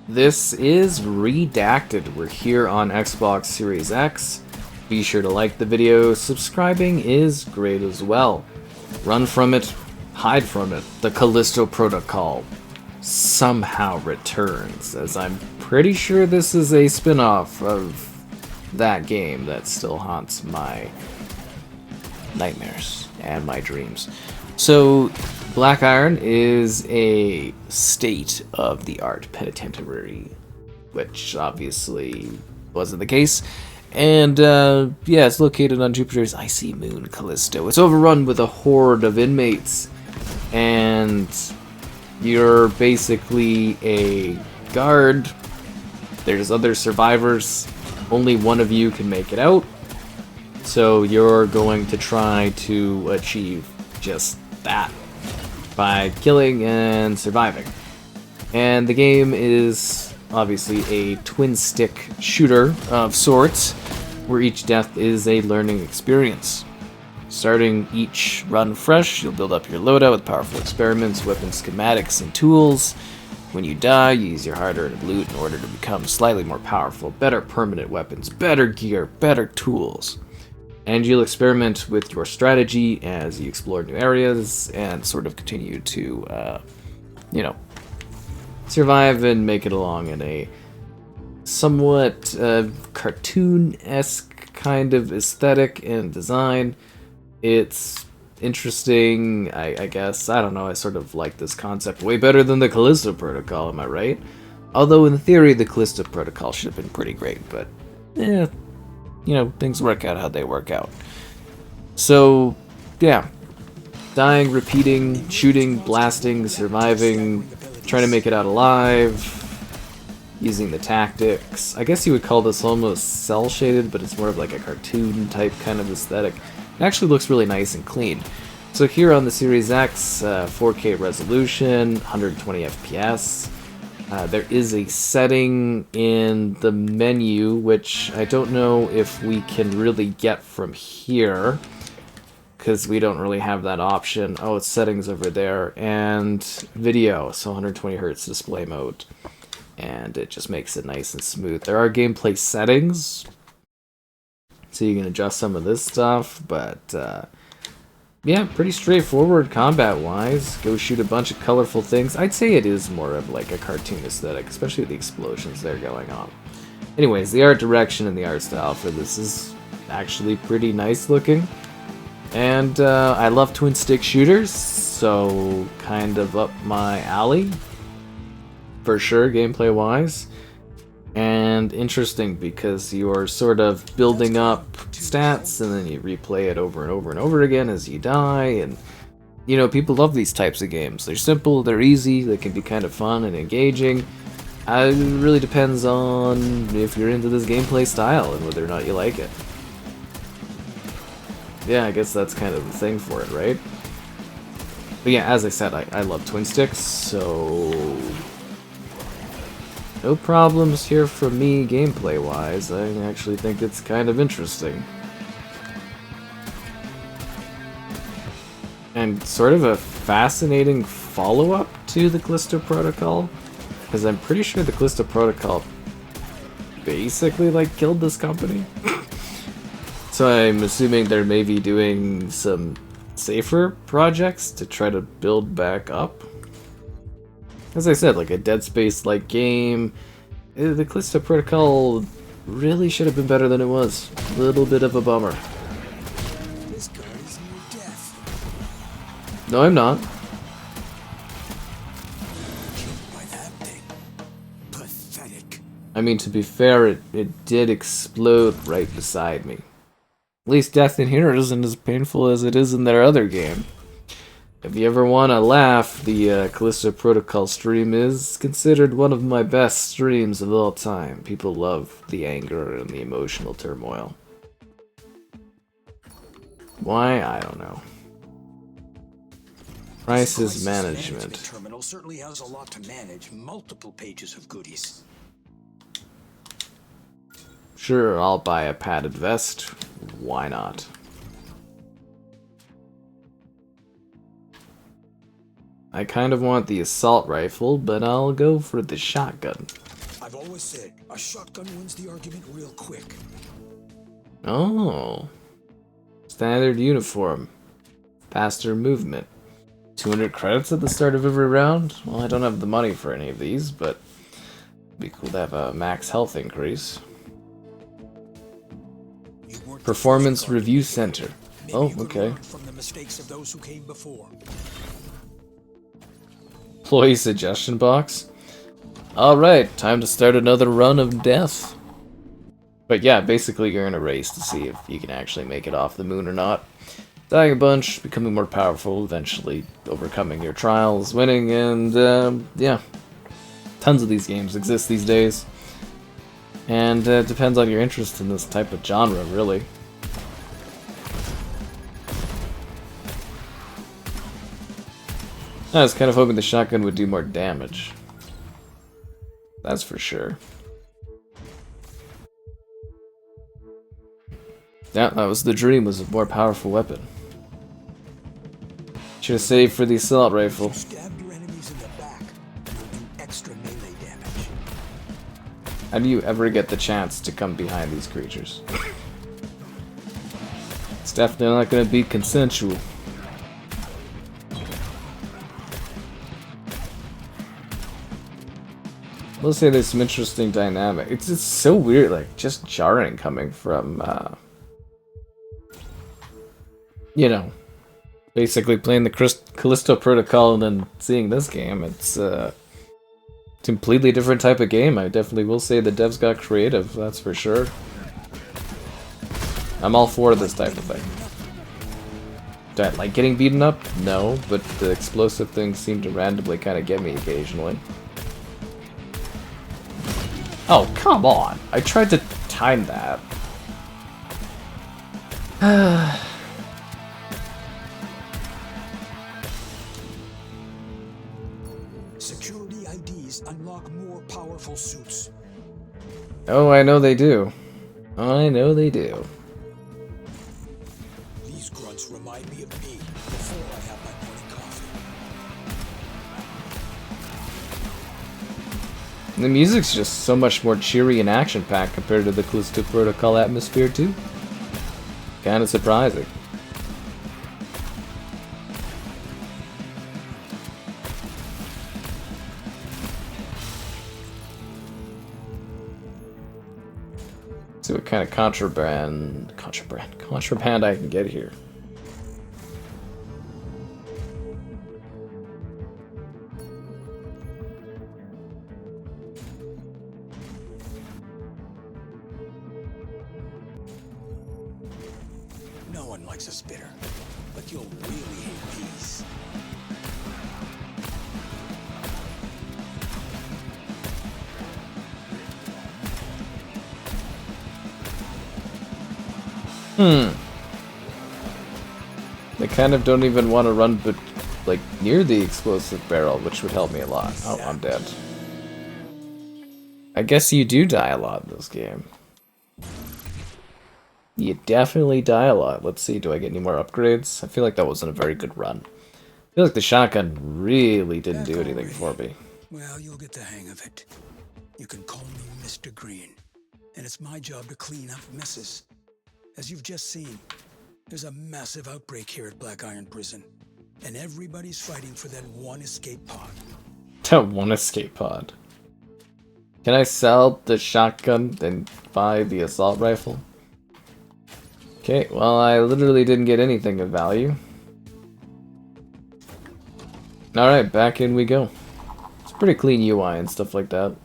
This is Redacted. We're here on Xbox Series X. Be sure to like the video. Subscribing is great as well. Run from it, hide from it. The Callisto Protocol somehow returns, as I'm pretty sure this is a spin-off of that game that still haunts my nightmares and my dreams. So, Black Iron is a state-of-the-art penitentiary, which obviously wasn't the case. And, yeah, it's located on Jupiter's icy moon, Callisto. It's overrun with a horde of inmates, and you're basically a guard. There's other survivors. Only one of you can make it out. So you're going to try to achieve just that by killing and surviving. And the game is obviously a twin-stick shooter of sorts, where each death is a learning experience. Starting each run fresh, you'll build up your loadout with powerful experiments, weapons, schematics, and tools. When you die, you use your hard-earned loot in order to become slightly more powerful, better permanent weapons, better gear, better tools. And you'll experiment with your strategy as you explore new areas and sort of continue to, survive and make it along in a somewhat cartoon-esque kind of aesthetic and design. It's interesting, I guess. I don't know, I sort of like this concept way better than the Callisto Protocol, am I right? Although in theory the Callisto Protocol should have been pretty great, but things work out how they work out. So, yeah. Dying, repeating, shooting, blasting, surviving, trying to make it out alive, using the tactics. I guess you would call this almost cel-shaded, but it's more of like a cartoon-type kind of aesthetic. It actually looks really nice and clean. So here on the Series X, 4K resolution, 120 FPS. There is a setting in the menu, which I don't know if we can really get from here, because we don't really have that option. Oh, it's settings over there, and video, so 120 Hz display mode, and it just makes it nice and smooth. There are gameplay settings, so you can adjust some of this stuff, but yeah, pretty straightforward combat-wise. Go shoot a bunch of colorful things. I'd say it is more of like a cartoon aesthetic, especially with the explosions that are going on. Anyways, the art direction and the art style for this is actually pretty nice looking. And I love twin-stick shooters, so kind of up my alley, for sure, gameplay-wise. And interesting because you're sort of building up stats and then you replay it over and over and over again as you die, and people love these types of games. They're simple, they're easy, they can be kind of fun and engaging. It really depends on if you're into this gameplay style and whether or not you like it. Yeah, I guess that's kind of the thing for it, right? But yeah, as I said, I love twin sticks, so no problems here from me gameplay-wise. I actually think it's kind of interesting. And sort of a fascinating follow-up to the Callisto Protocol, because I'm pretty sure the Callisto Protocol basically, killed this company. So I'm assuming they're maybe doing some safer projects to try to build back up. As I said, like a Dead Space-like game. The Callisto Protocol really should have been better than it was. A little bit of a bummer. This guy is near death. No, I'm not. Killed by that thing. Pathetic. I mean, to be fair, it did explode right beside me. At least death in here isn't as painful as it is in their other game. If you ever want to laugh, the Callisto Protocol stream is considered one of my best streams of all time. People love the anger and the emotional turmoil. Why? I don't know. Crisis management. Terminal certainly has a lot to manage. Multiple pages of goodies. Sure, I'll buy a padded vest. Why not? I kind of want the assault rifle, but I'll go for the shotgun. I've always said a shotgun wins the argument real quick. Oh. Standard uniform. Faster movement. 200 credits at the start of every round? Well, I don't have the money for any of these, but it'd be cool to have a max health increase. Performance Review Center. Oh, okay. From the mistakes of those who came before. Employee suggestion box. Alright, time to start another run of death. But yeah, basically you're in a race to see if you can actually make it off the moon or not. Dying a bunch, becoming more powerful, eventually overcoming your trials, winning, and yeah. Tons of these games exist these days. And it depends on your interest in this type of genre, really. I was kind of hoping the shotgun would do more damage. That's for sure. Yeah, that was the dream, was a more powerful weapon. Should have saved for the assault rifle. Stab your enemies in the back. You'll do extra melee damage. How do you ever get the chance to come behind these creatures? It's definitely not going to be consensual. I'll say there's some interesting dynamic. It's just so weird, like, just jarring coming from, you know, basically playing the Callisto Protocol and then seeing this game. It's a completely different type of game. I definitely will say the devs got creative, that's for sure. I'm all for this type of thing. Do I like getting beaten up? No, but the explosive things seem to randomly kind of get me occasionally. Oh, come on! I tried to time that. Security IDs unlock more powerful suits. Oh, I know they do. I know they do. These grunts remind me of me before I have my morning coffee. The music's just so much more cheery and action-packed compared to the Callisto Protocol atmosphere, too. Kinda surprising. See what kind of contraband I can get here. No one likes a spitter, but you'll really hate these. They kind of don't even want to run but like near the explosive barrel, which would help me a lot. Oh, I'm dead. I guess you do die a lot in this game. You definitely die a lot. Let's see, do I get any more upgrades? I feel like that wasn't a very good run. I feel like the shotgun really didn't do anything for me. Well, you'll get the hang of it. You can call me Mr. Green, and it's my job to clean up messes. As you've just seen, there's a massive outbreak here at Black Iron Prison, and everybody's fighting for that one escape pod. That one escape pod. Can I sell the shotgun and buy the assault rifle? Okay, well, I literally didn't get anything of value. Alright, back in we go. It's pretty clean UI and stuff like that.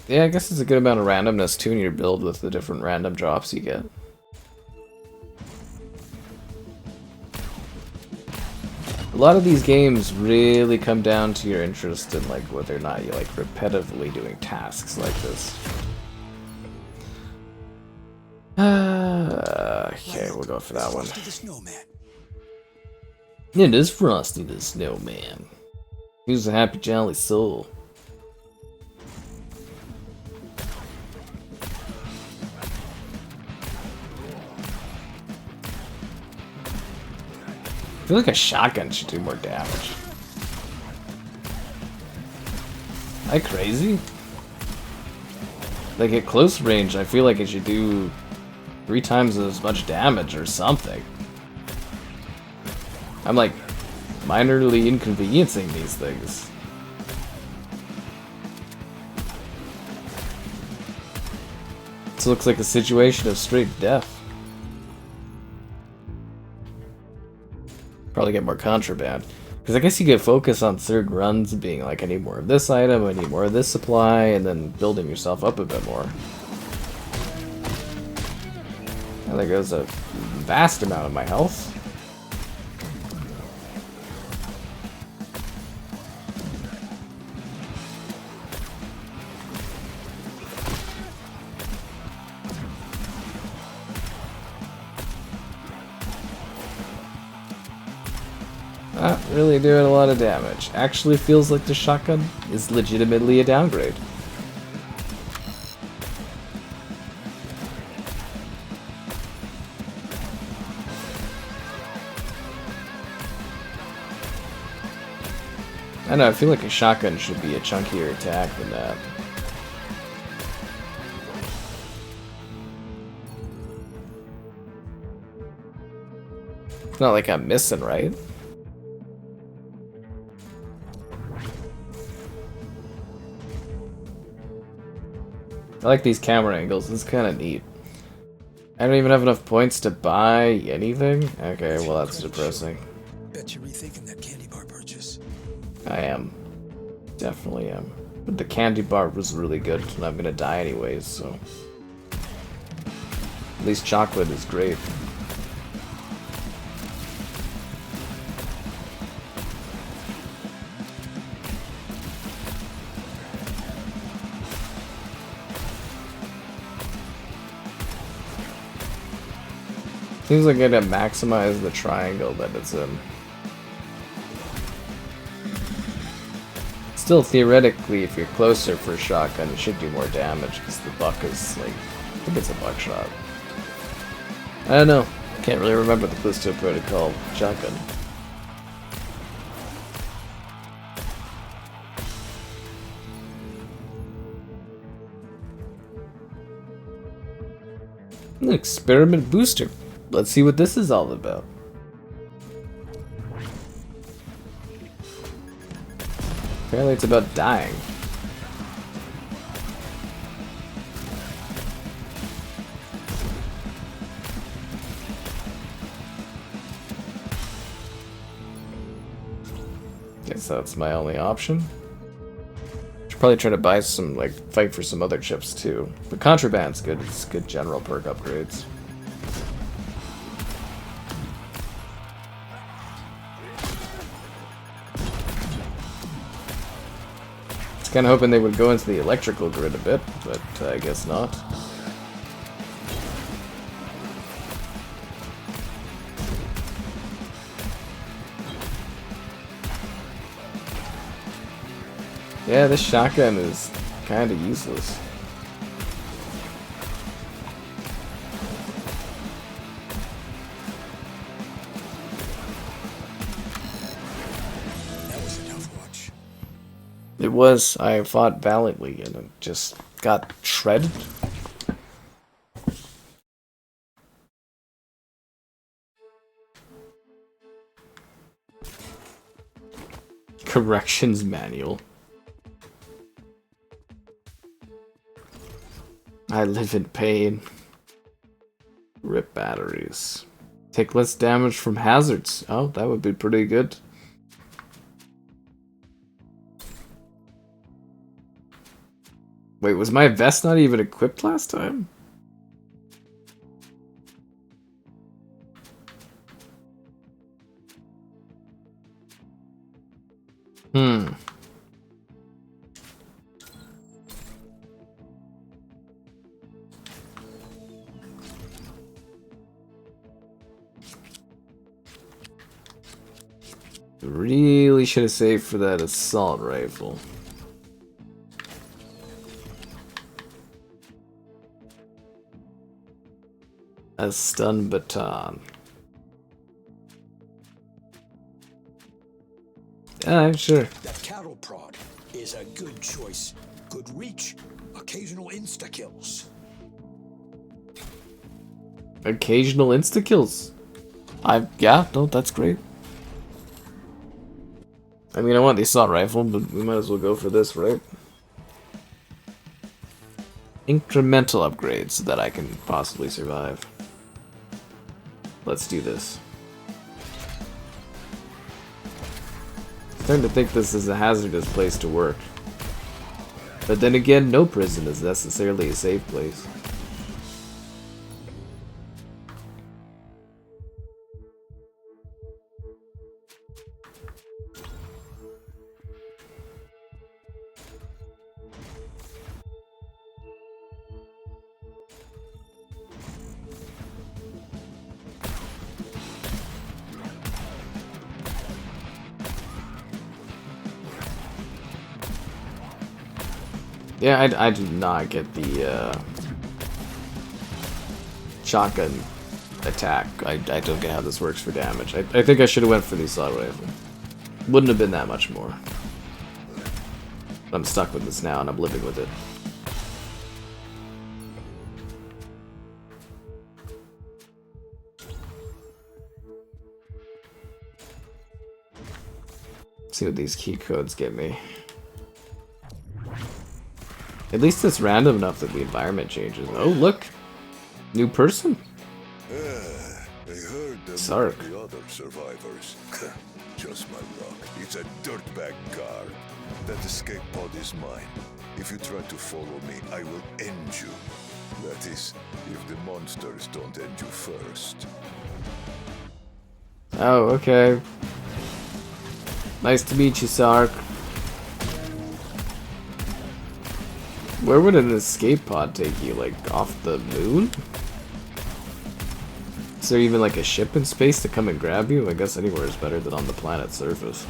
Yeah, I guess it's a good amount of randomness too in your build with the different random drops you get. A lot of these games really come down to your interest in like whether or not you like repetitively doing tasks like this. Okay, we'll go for that one. It is Frosty the Snowman. He's a happy, jolly soul. I feel like a shotgun should do more damage. Am I crazy? Like at close range, I feel like it should do 3 times as much damage or something. I'm like minorly inconveniencing these things. This looks like a situation of straight death. Probably get more contraband. Because I guess you could focus on certain runs being like, I need more of this item, I need more of this supply, and then building yourself up a bit more. And there goes a vast amount of my health. Not really doing a lot of damage. Actually feels like the shotgun is legitimately a downgrade. I know, I feel like a shotgun should be a chunkier attack than that. It's not like I'm missing, right? I like these camera angles, it's kind of neat. I don't even have enough points to buy anything? Okay, well that's depressing. Bet you're rethinking that candy bar purchase. I am. Definitely am. But the candy bar was really good, and I'm gonna die anyways, so... At least chocolate is great. Seems like I gotta maximize the triangle that it's in. Still, theoretically, if you're closer for a shotgun, it should do more damage, because the buck is, like, I think it's a buckshot. I don't know. Can't really remember the Callisto Protocol shotgun. An experiment booster. Let's see what this is all about. Apparently it's about dying. Guess that's my only option. Should probably try to buy some, like, fight for some other chips too. But contraband's good, it's good general perk upgrades. I was kind of hoping they would go into the electrical grid a bit, but I guess not. Yeah, this shotgun is kind of useless. It was. I fought valiantly and it just got shredded. Corrections manual. I live in pain. Rip batteries. Take less damage from hazards. Oh, that would be pretty good. Wait, was my vest not even equipped last time? Hmm. Really should have saved for that assault rifle. A stun baton. Alright, sure. That cattle prod is a good choice. Good reach, occasional insta-kills. Occasional insta-kills. Yeah, no, that's great. I mean, I want the assault rifle, but we might as well go for this, right? Incremental upgrades so that I can possibly survive. Let's do this. I'm starting to think this is a hazardous place to work. But then again, no prison is necessarily a safe place. Yeah, I do not get the shotgun attack. I don't get how this works for damage. I think I should have went for the assault rifle. Wouldn't have been that much more. I'm stuck with this now and I'm living with it. See what these key codes get me. At least it's random enough that the environment changes. Oh, look! New person? I heard them Sark. the other survivors. Just my luck. It's a dirtbag car. That escape pod is mine. If you try to follow me, I will end you. That is, if the monsters don't end you first. Oh, okay. Nice to meet you, Sark. Where would an escape pod take you? Like, off the moon? Is there even like a ship in space to come and grab you? I guess anywhere is better than on the planet's surface.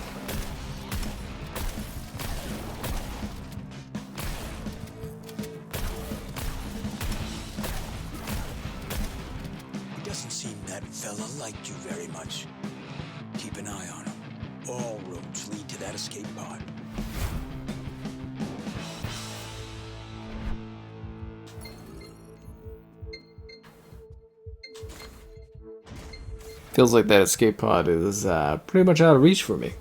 It doesn't seem that fella liked you very much. Keep an eye on him. All roads lead to that escape pod. Feels like that escape pod is pretty much out of reach for me.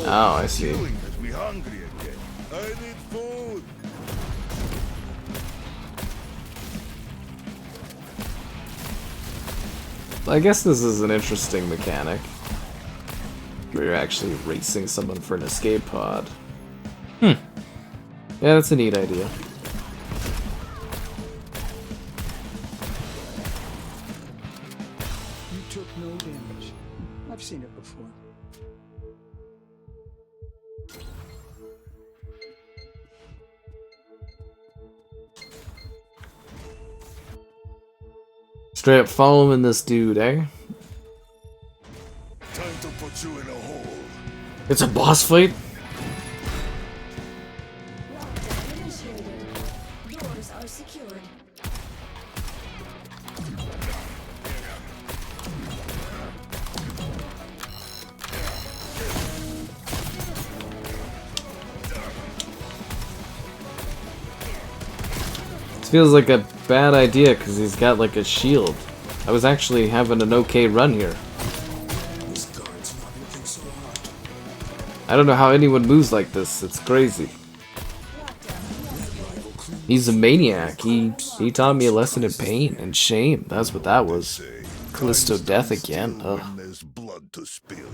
Oh, I see. Doing makes me hungry again. I need food. I guess this is an interesting mechanic. Where you're actually racing someone for an escape pod. Yeah, that's a neat idea. You took no damage. I've seen it before. Straight up following this dude, eh? Time to put you in a hole. It's a boss fight? Lockdown initiated. Doors are secured. This feels like a bad idea because he's got like a shield. I was actually having an okay run here. This guard's not looking so hot. I don't know how anyone moves like this. It's crazy. He's a maniac. He taught me a lesson in pain and shame. That's what that was. Callisto death again. Ugh. When there's blood to spill.